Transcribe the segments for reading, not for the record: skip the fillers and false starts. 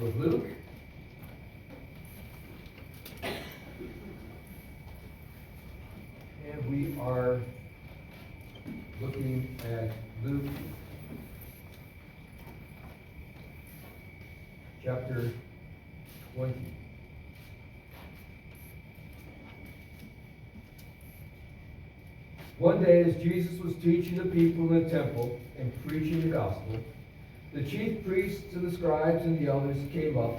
With Luke. And we are looking at Luke chapter 20. One day as Jesus was teaching the people in the temple and preaching the gospel, the chief priests and the scribes and the elders came up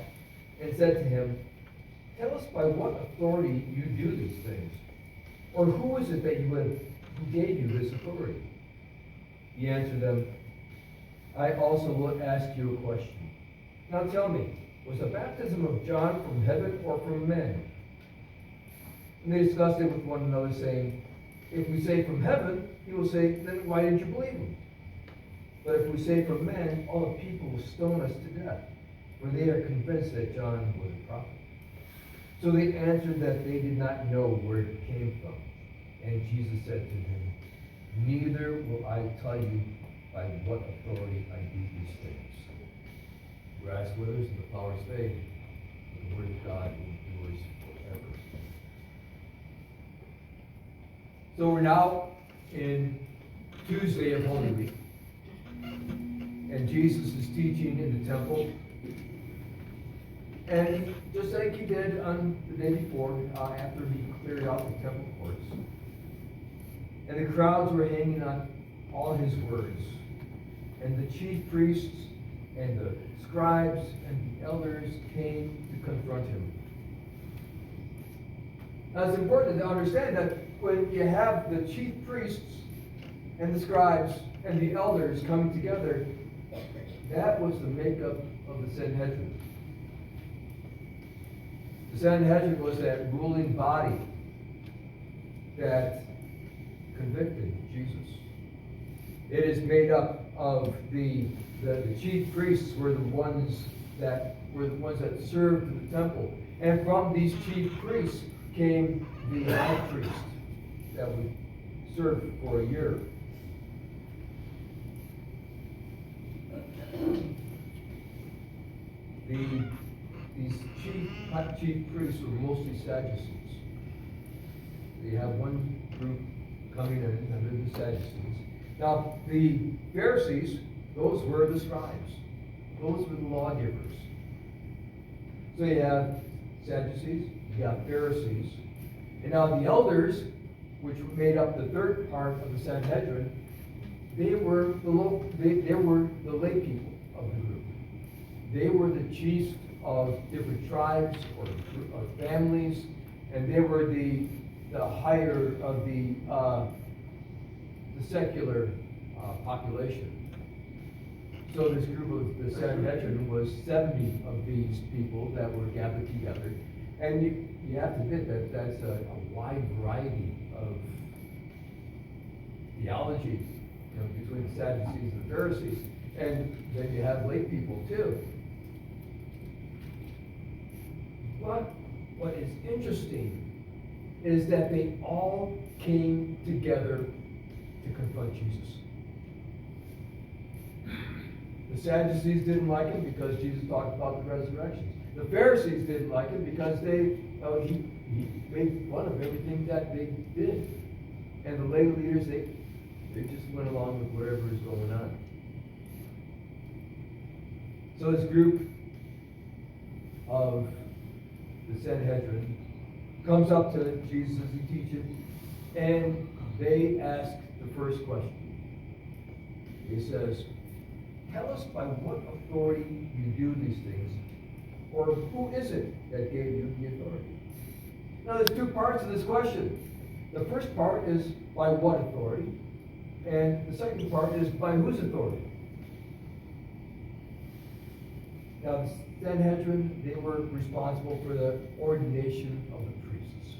and said to him, "Tell us by what authority you do these things, or who is it who gave you this authority?" He answered them, "I also will ask you a question. Now tell me, was the baptism of John from heaven or from men?" And they discussed it with one another, saying, "If we say from heaven, he will say, then why didn't you believe him? But if we say from men, all the people will stone us to death, for they are convinced that John was a prophet." So they answered that they did not know where it came from. And Jesus said to him, "Neither will I tell you by what authority I do these things." Grass withers and the flowers fade, but the word of God endures forever. So we're now in Tuesday of Holy Week. And Jesus is teaching in the temple. And just like he did on the day before, after he cleared out the temple courts. And the crowds were hanging on all his words. And the chief priests and the scribes and the elders came to confront him. Now it's important to understand that when you have the chief priests and the scribes and the elders coming together, that was the makeup of the Sanhedrin. The Sanhedrin was that ruling body that convicted Jesus. It is made up of the chief priests were the ones that served in the temple, and from these chief priests came the high priest that would serve for a year. These chief priests were mostly Sadducees. You have one group coming in under the Sadducees. Now, the Pharisees, those were the scribes. Those were the lawgivers. So you have Sadducees, you have Pharisees. And now the elders, which made up the third part of the Sanhedrin, they were the lay people of the group. They were the chiefs of different tribes or families, and they were the higher of the secular population. So this group of the Sanhedrin was 70 of these people that were gathered together, and you have to admit that that's a wide variety of theology, between the Sadducees and the Pharisees, and then you have lay people too. What is interesting is that they all came together to confront Jesus. The Sadducees didn't like him because Jesus talked about the resurrection. The Pharisees didn't like him because he made fun of everything that they did. And the lay leaders, they just went along with whatever was going on. So this group of the Sanhedrin comes up to Jesus as he teaches, and they ask the first question. He says, "Tell us by what authority you do these things, or who is it that gave you the authority?" Now there's two parts to this question. The first part is by what authority, and the second part is by whose authority. Now the Sanhedrin, they were responsible for the ordination of the priests.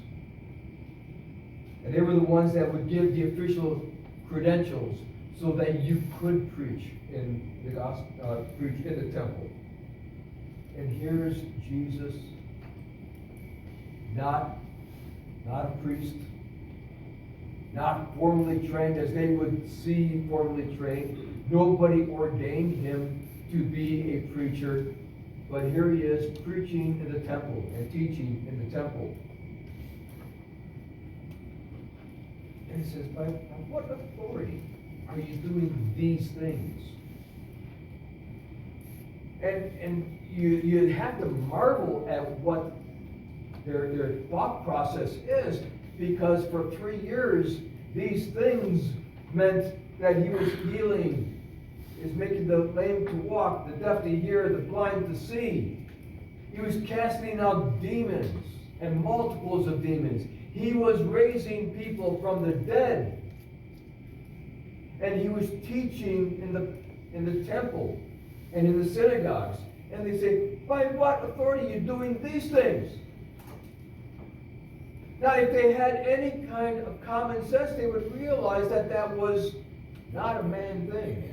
And they were the ones that would give the official credentials so that you could preach in the gospel, preach in the temple. And here's Jesus, not a priest, not formally trained as they would see formally trained. Nobody ordained him to be a preacher, but here he is preaching in the temple and teaching in the temple. And he says, by what authority are you doing these things? And you have to marvel at what their thought process is, because for 3 years, these things meant that he was healing, is making the lame to walk, the deaf to hear, the blind to see. He was casting out demons and multiples of demons. He was raising people from the dead. And he was teaching in the temple and in the synagogues. And they say, by what authority are you doing these things? Now, if they had any kind of common sense, they would realize that that was not a man thing.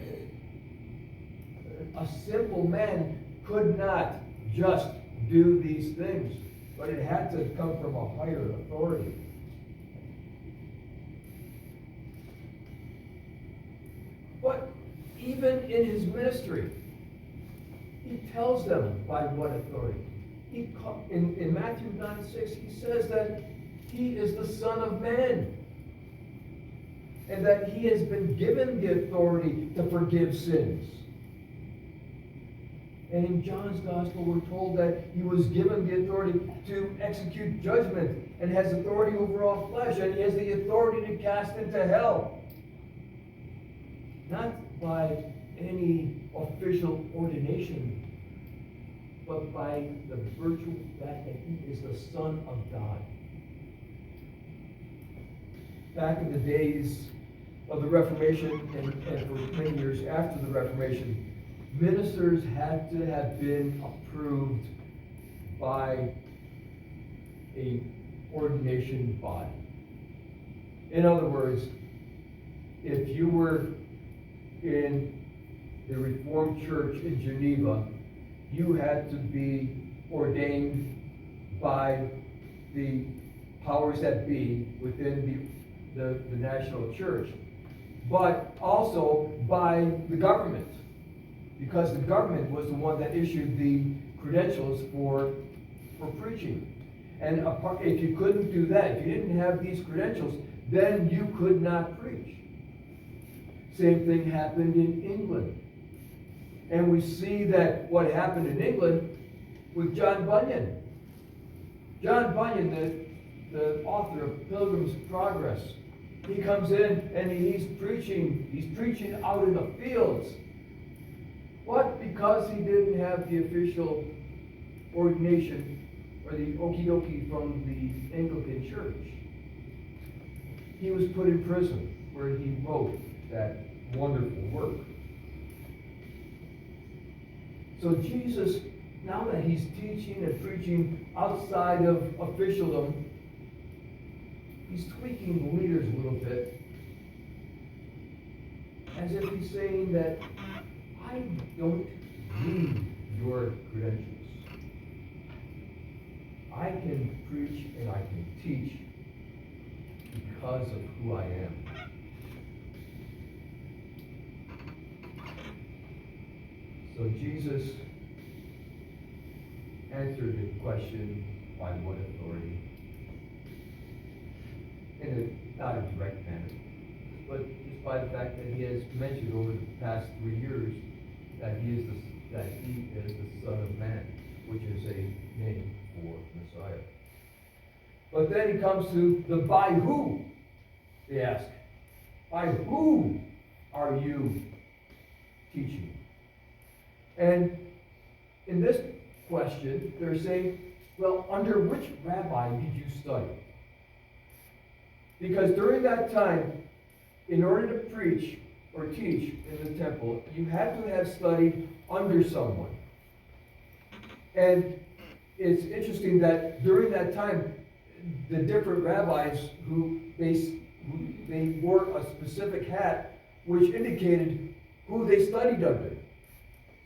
A simple man could not just do these things, but it had to come from a higher authority. But even in his ministry, he tells them by what authority. In Matthew 9:6, he says that he is the Son of Man, and that he has been given the authority to forgive sins. And in John's Gospel, we're told that he was given the authority to execute judgment and has authority over all flesh, and he has the authority to cast into hell. Not by any official ordination, but by the virtual fact that he is the Son of God. Back in the days of the Reformation, and for many years after the Reformation, ministers had to have been approved by a ordination body. In other words, if you were in the Reformed Church in Geneva, you had to be ordained by the powers that be within the national church, but also by the government, because the government was the one that issued the credentials for preaching. And if you couldn't do that, if you didn't have these credentials, then you could not preach. Same thing happened in England. And we see that what happened in England with John Bunyan. John Bunyan, the author of Pilgrim's Progress, he comes in and he's preaching out in the fields. What? Because he didn't have the official ordination or the okie dokie from the Anglican Church. He was put in prison where he wrote that wonderful work. So Jesus, now that he's teaching and preaching outside of officialdom, he's tweaking the leaders a little bit, as if he's saying that I don't need your credentials. I can preach and I can teach because of who I am. So Jesus answered the question, by what authority? In not a direct manner, but just by the fact that he has mentioned over the past 3 years that he is the Son of Man, which is a name for Messiah. But then he comes to the by who, they ask. By who are you teaching? And in this question, they're saying, well, under which rabbi did you study? Because during that time, in order to preach or teach in the temple, you had to have studied under someone. And it's interesting that during that time, the different rabbis who they wore a specific hat, which indicated who they studied under.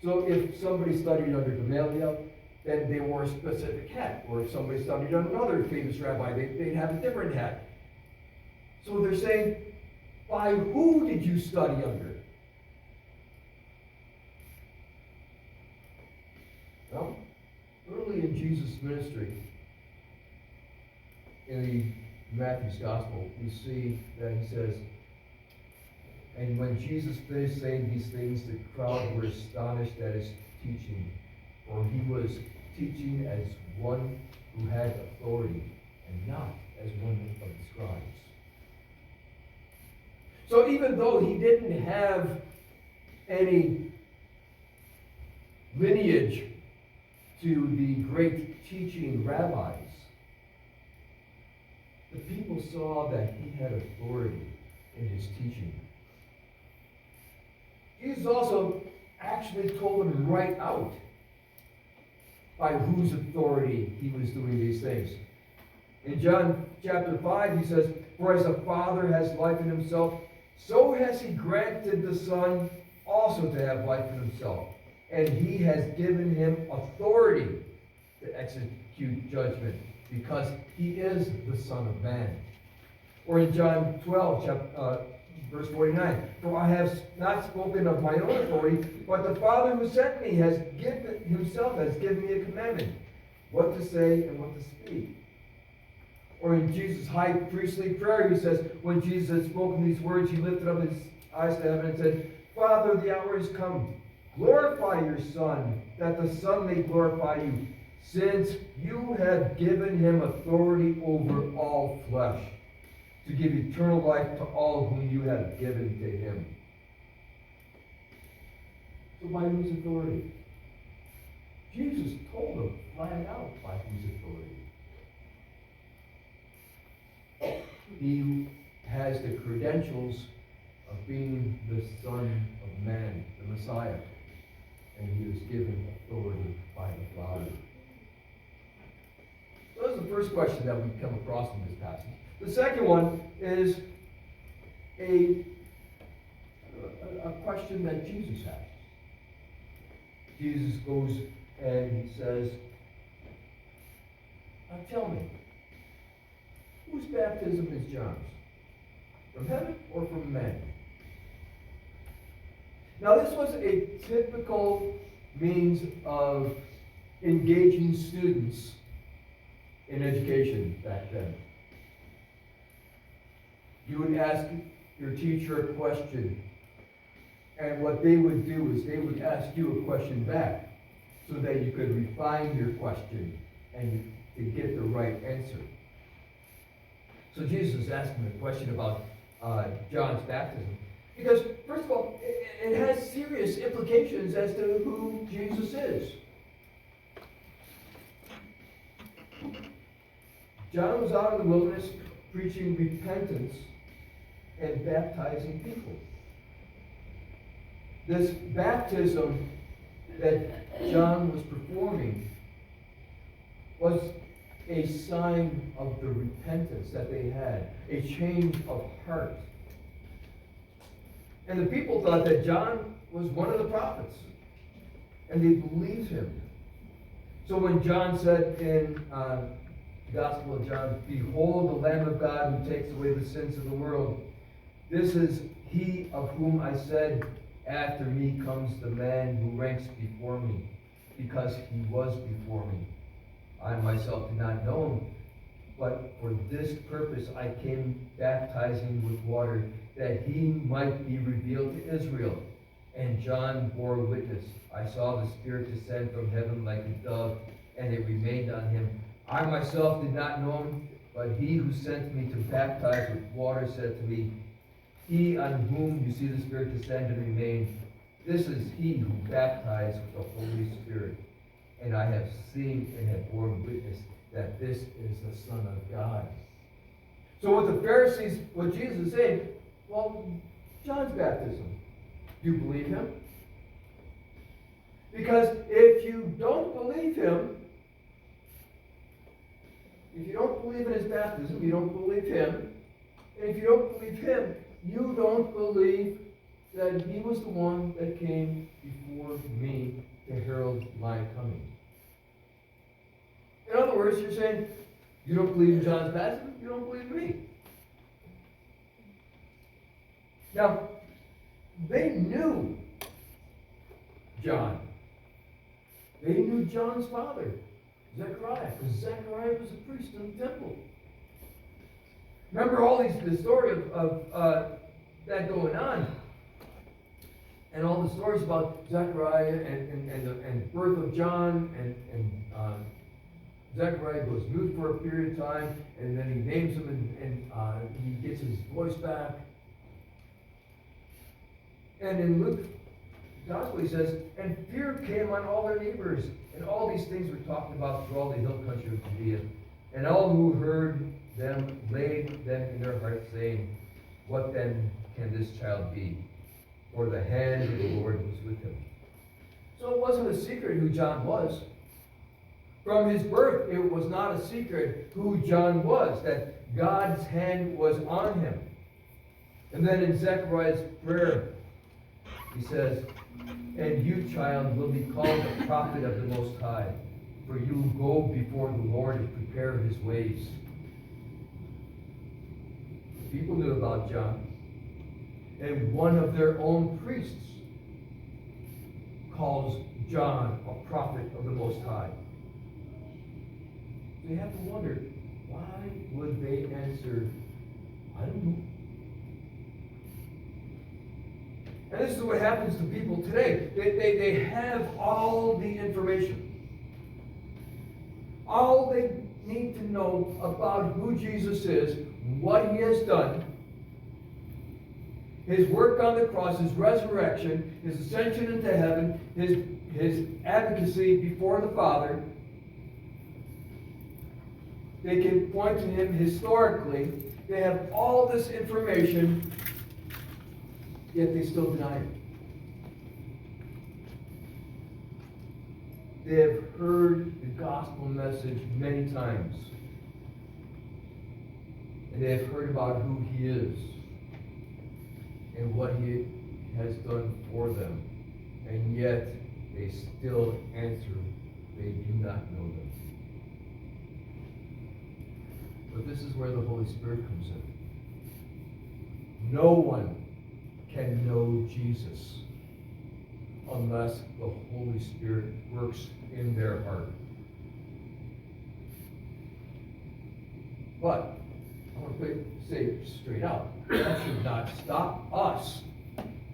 So if somebody studied under Gamaliel, then they wore a specific hat. Or if somebody studied under another famous rabbi, they'd have a different hat. So they're saying, by who did you study under? Well, in Jesus' ministry, in the Matthew's Gospel, we see that he says, and when Jesus finished saying these things, the crowd were astonished at his teaching, for he was teaching as one who had authority, and not as one of the scribes. So even though he didn't have any lineage to the great teaching rabbis, the people saw that he had authority in his teaching. Jesus also actually told them right out by whose authority he was doing these things. In John chapter 5, he says, "For as the Father has life in himself, so has he granted the Son also to have life in himself. And he has given him authority to execute judgment, because he is the Son of Man." Or in John 12, verse 49, "For I have not spoken of my own authority, but the Father who sent me has given me a commandment, what to say and what to speak." Or in Jesus' high priestly prayer, he says, when Jesus had spoken these words, he lifted up his eyes to heaven and said, "Father, the hour is come. Glorify your Son, that the Son may glorify you, since you have given him authority over all flesh, to give eternal life to all whom you have given to him." So by whose authority? Jesus told them flat out by whose authority. He has the credentials of being the Son of Man, the Messiah, and he was given authority by the Father. So that's the first question that we come across in this passage. The second one is a question that Jesus asks. Jesus goes and he says, "Now tell me, whose baptism is John's? From heaven or from men?" Now this was a typical means of engaging students in education back then. You would ask your teacher a question, and what they would do is they would ask you a question back so that you could refine your question and to get the right answer. So Jesus is asking a question about John's baptism, because first of all, it has serious implications as to who Jesus is. John was out in the wilderness preaching repentance and baptizing people. This baptism that John was performing was a sign of the repentance that they had, a change of heart. And the people thought that John was one of the prophets, and they believed him. So when John said in the Gospel of John, "Behold the Lamb of God who takes away the sins of the world, this is he of whom I said, after me comes the man who ranks before me, because he was before me. I myself did not know him, but for this purpose I came baptizing with water, that he might be revealed to Israel." And John bore witness. "I saw the Spirit descend from heaven like a dove, and it remained on him. I myself did not know him, but he who sent me to baptize with water said to me, he on whom you see the Spirit descend and remain, this is he who baptized with the Holy Spirit. And I have seen and have borne witness that this is the Son of God." So what the Pharisees, what Jesus is saying, well, John's baptism, do you believe him? Because if you don't believe him, if you don't believe in his baptism, you don't believe him. And if you don't believe him, you don't believe that he was the one that came before me to herald my coming. In other words, you're saying, you don't believe in John's baptism, you don't believe in me. Now, they knew John. They knew John's father. Zechariah, because Zechariah was a priest in the temple. Remember all the story of that going on, and all the stories about Zechariah and the birth of John, and Zechariah goes mute for a period of time, and then he names him, and he gets his voice back. And in Luke's Gospel, he says, and fear came on all their neighbors, and all these things were talked about through all the hill country of Judea. And all who heard them laid them in their hearts, saying, what then can this child be? For the hand of the Lord was with him. So it wasn't a secret who John was. From his birth, it was not a secret who John was, that God's hand was on him. And then in Zechariah's prayer, he says, and you, child, will be called the prophet of the Most High, for you will go before the Lord and prepare his ways. People knew about John. And one of their own priests calls John a prophet of the Most High. So you have to wonder, why would they answer, I don't know? And this is what happens to people today. They have all the information. All they need to know about who Jesus is, what he has done, his work on the cross, his resurrection, his ascension into heaven, his advocacy before the Father. They can point to him historically. They have all this information, yet they still deny it. They have heard the gospel message many times. And they have heard about who he is and what he has done for them. And yet they still answer, they do not know them. But this is where the Holy Spirit comes in. No one can know Jesus unless the Holy Spirit works in their heart. But I want to say straight out, that should not stop us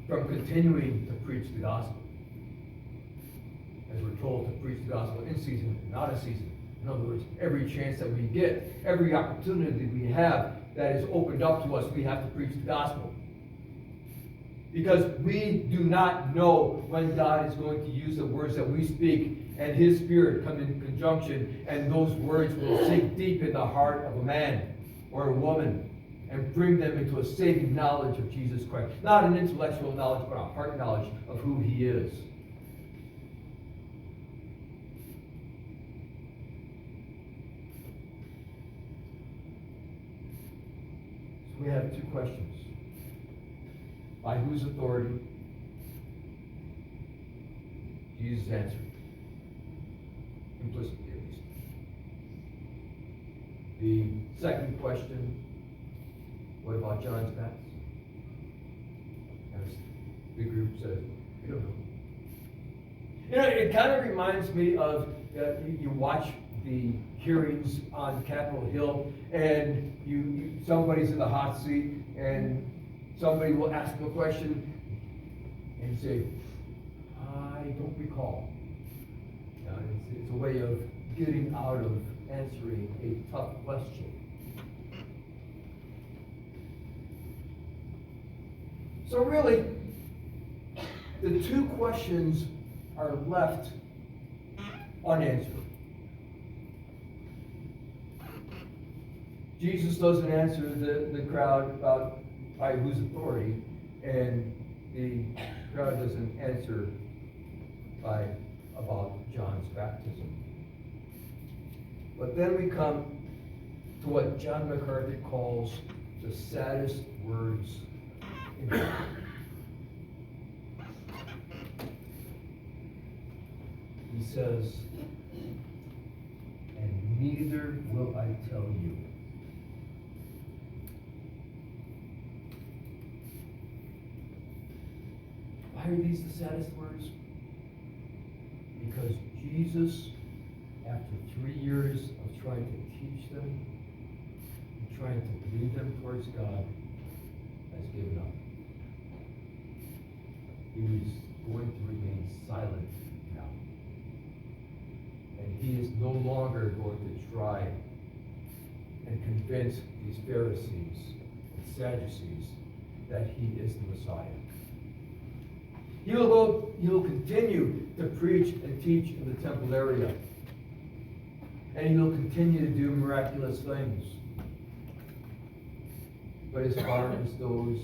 from continuing to preach the gospel. As we're told to preach the gospel in season and out of season. In other words, every chance that we get, every opportunity we have that is opened up to us, we have to preach the gospel. Because we do not know when God is going to use the words that we speak and his Spirit come in conjunction, and those words will sink deep in the heart of a man or a woman and bring them into a saving knowledge of Jesus Christ. Not an intellectual knowledge, but a heart knowledge of who he is. So we have two questions. By whose authority? Jesus answered. Implicitly, at least. The second question, what about John's baptism? As the group says, we don't know. You know, it kind of reminds me of, you watch the hearings on Capitol Hill, and somebody's in the hot seat, and somebody will ask them a question and say, I don't recall. It's a way of getting out of answering a tough question. So really, the two questions are left unanswered. Jesus doesn't answer the crowd about by whose authority, and the crowd doesn't answer about John's baptism. But then we come to what John MacArthur calls the saddest words in the Bible. He says, and neither will I tell you. Why are these the saddest words? Because Jesus, after after 3 years of trying to teach them and trying to lead them towards God, has given up. He was going to remain silent now. And he is no longer going to try and convince these Pharisees and Sadducees that he is the Messiah. He'll continue to preach and teach in the temple area. And he will continue to do miraculous things. But as far as those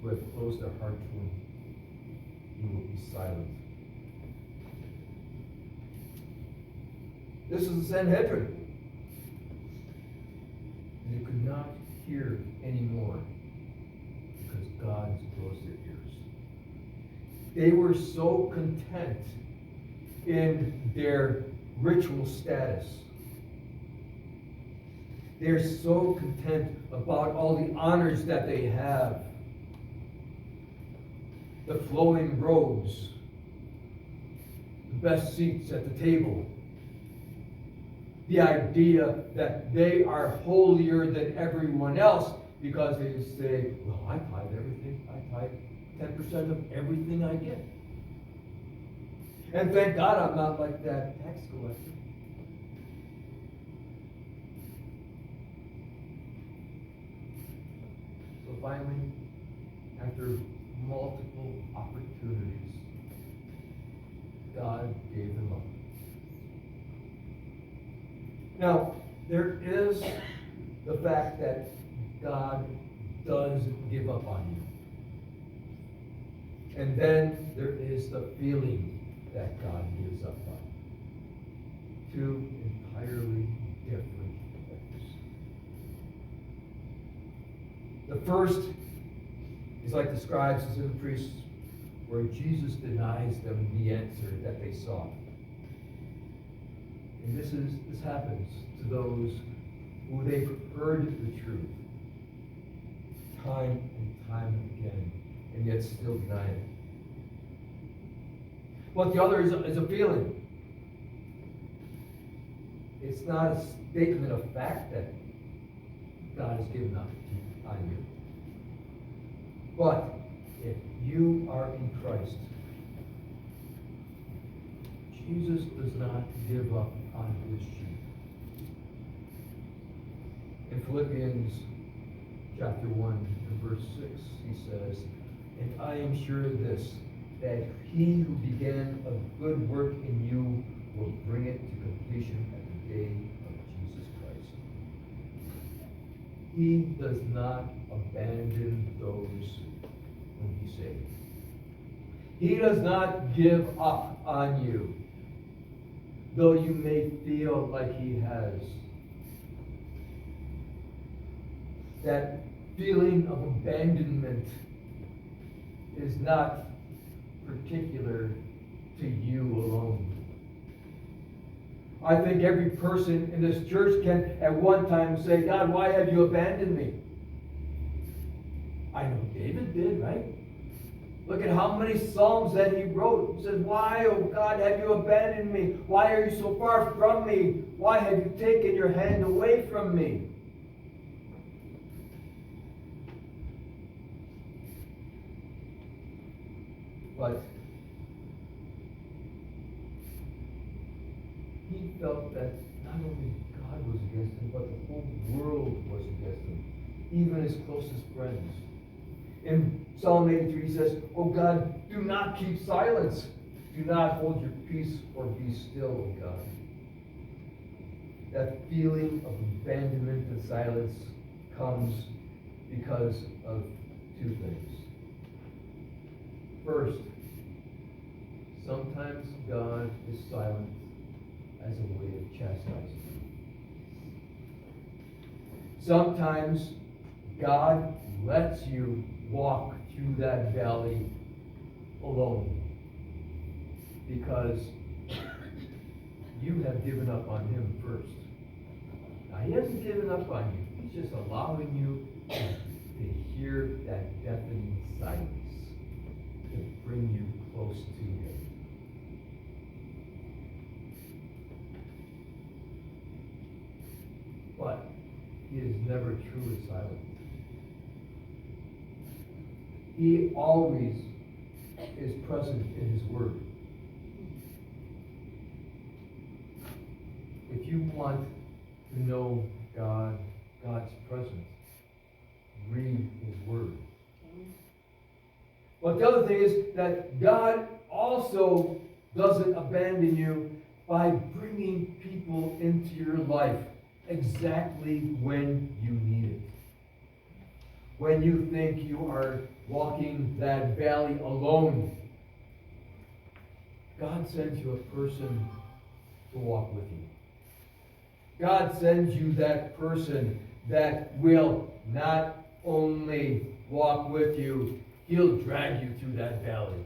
who have closed their heart to him, he will be silent. This is the Sanhedrin. They could not hear anymore because God closed their ears. They were so content in their ritual status. They're so content about all the honors that they have. The flowing robes, the best seats at the table. The idea that they are holier than everyone else because they say, well, I tithe everything. I tithe 10% of everything I get. And thank God I'm not like that tax collector. So finally, after multiple opportunities, God gave them up. Now, there is the fact that God does give up on you. And then there is the feeling that God gives up on you. Two entirely different things. The first is like the scribes and the priests, where Jesus denies them the answer that they sought. And this happens to those who they've heard the truth time and time again, and yet still deny it. But the other is a feeling. It's not a statement of fact that God has given up on you. But if you are in Christ, Jesus does not give up on his sheep. In Philippians chapter 1 and verse 6, he says, and I am sure of this, that he who began a good work in you will bring it to completion at the day of Jesus Christ. He does not abandon those whom he saves. He does not give up on you, though you may feel like he has. That feeling of abandonment is not particular to you alone. I think every person in this church can at one time say, God, why have you abandoned me? I know David did, right? Look at how many psalms that he wrote. He says, why, oh God, have you abandoned me? Why are you so far from me? Why have you taken your hand away from me? But he felt that not only God was against him, but the whole world was against him, even his closest friends. In Psalm 83, he says, oh God, do not keep silence. Do not hold your peace or be still, oh God. That feeling of abandonment and silence comes because of two things. First, sometimes God is silent as a way of chastising. Sometimes God lets you walk through that valley alone because you have given up on him first. Now, he hasn't given up on you. He's just allowing you to hear that deafening silence to bring you close to him. but he is never truly silent. He always is present in his word. If you want to know God's presence, read his word. But the other thing is that God also doesn't abandon you by bringing people into your life exactly when you need it. When you think you are walking that valley alone, God sends you a person to walk with you. God sends you that person that will not only walk with you, he'll drag you through that valley.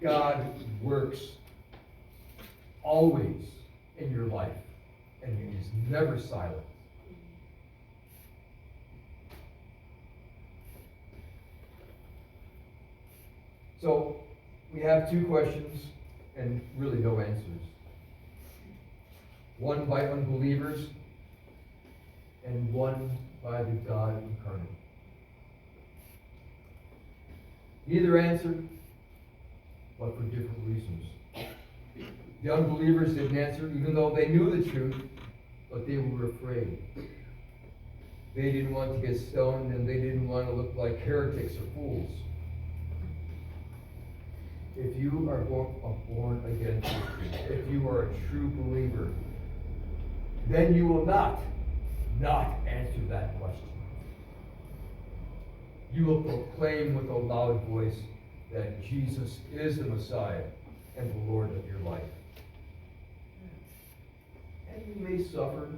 God works always in your life, and he is never silent. So, we have two questions and really no answers. One by unbelievers and one by the God incarnate. Neither answered, but for different reasons. The unbelievers didn't answer, even though they knew the truth, but they were afraid. They didn't want to get stoned, and they didn't want to look like heretics or fools. If you are born again Christian, if you are a true believer, then you will not answer that question. You will proclaim with a loud voice that Jesus is the Messiah and the Lord of your life. And you may suffer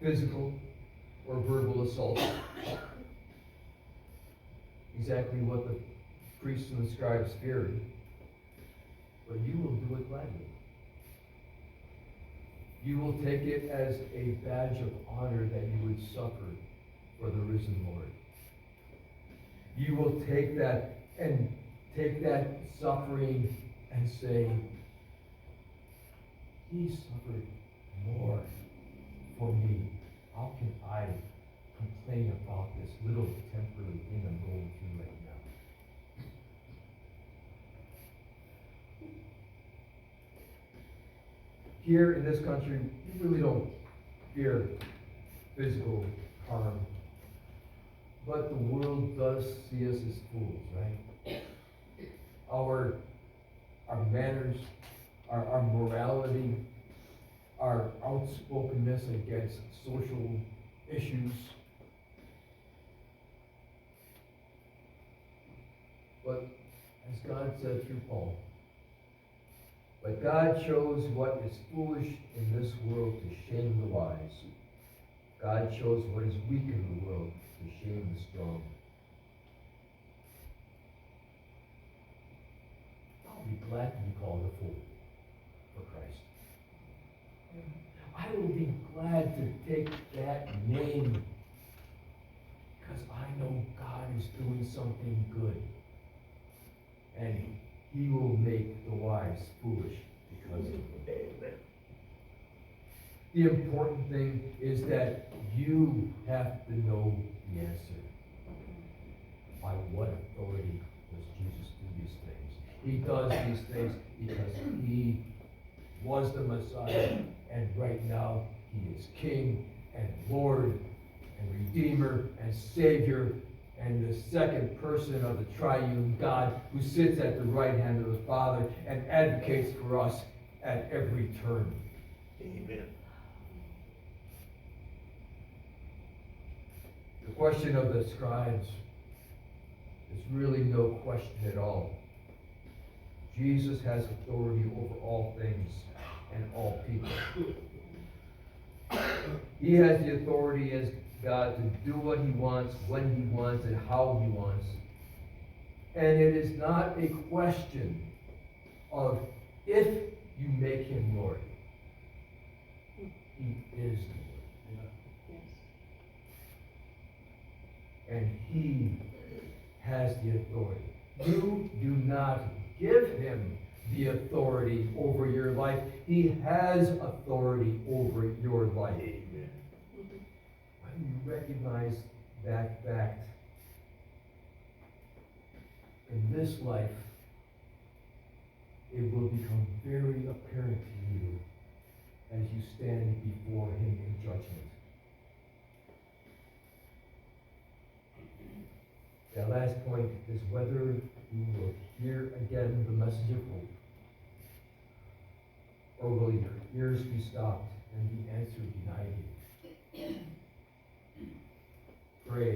physical or verbal assault. Exactly what the priests and the scribes feared. But you will do it gladly. You will take it as a badge of honor that you would suffer for the risen Lord. You will take that suffering and say, he suffered more for me. How can I complain about this little temporary thing I'm going through right now? Here in this country, we really don't fear physical harm. But the world does see us as fools, right? Our manners, our morality, our outspokenness against social issues. But as God said through Paul, but God chose what is foolish in this world to shame the wise. God chose what is weak in the world to shame the strong. I'll be glad to be called a fool for Christ. I will be glad to take that name because I know God is doing something good. And he will make the wise foolish because of it. The important thing is that you have to know the answer. By what authority does Jesus do these things? He does these things because he was the Messiah, and right now he is King and Lord and Redeemer and Savior and the second person of the triune God who sits at the right hand of the Father and advocates for us at every turn. Amen. The question of the scribes is really no question at all. Jesus has authority over all things and all people. He has the authority as God to do what he wants, when he wants, and how he wants. And it is not a question of if you make him Lord. He is the Lord. And he has the authority. You do not give him the authority over your life. He has authority over your life. Amen. When you recognize that fact in this life, it will become very apparent to you as you stand before him in judgment. That last point is whether you will hear again the message of hope, or will your ears be stopped and the answer denied you? Pray.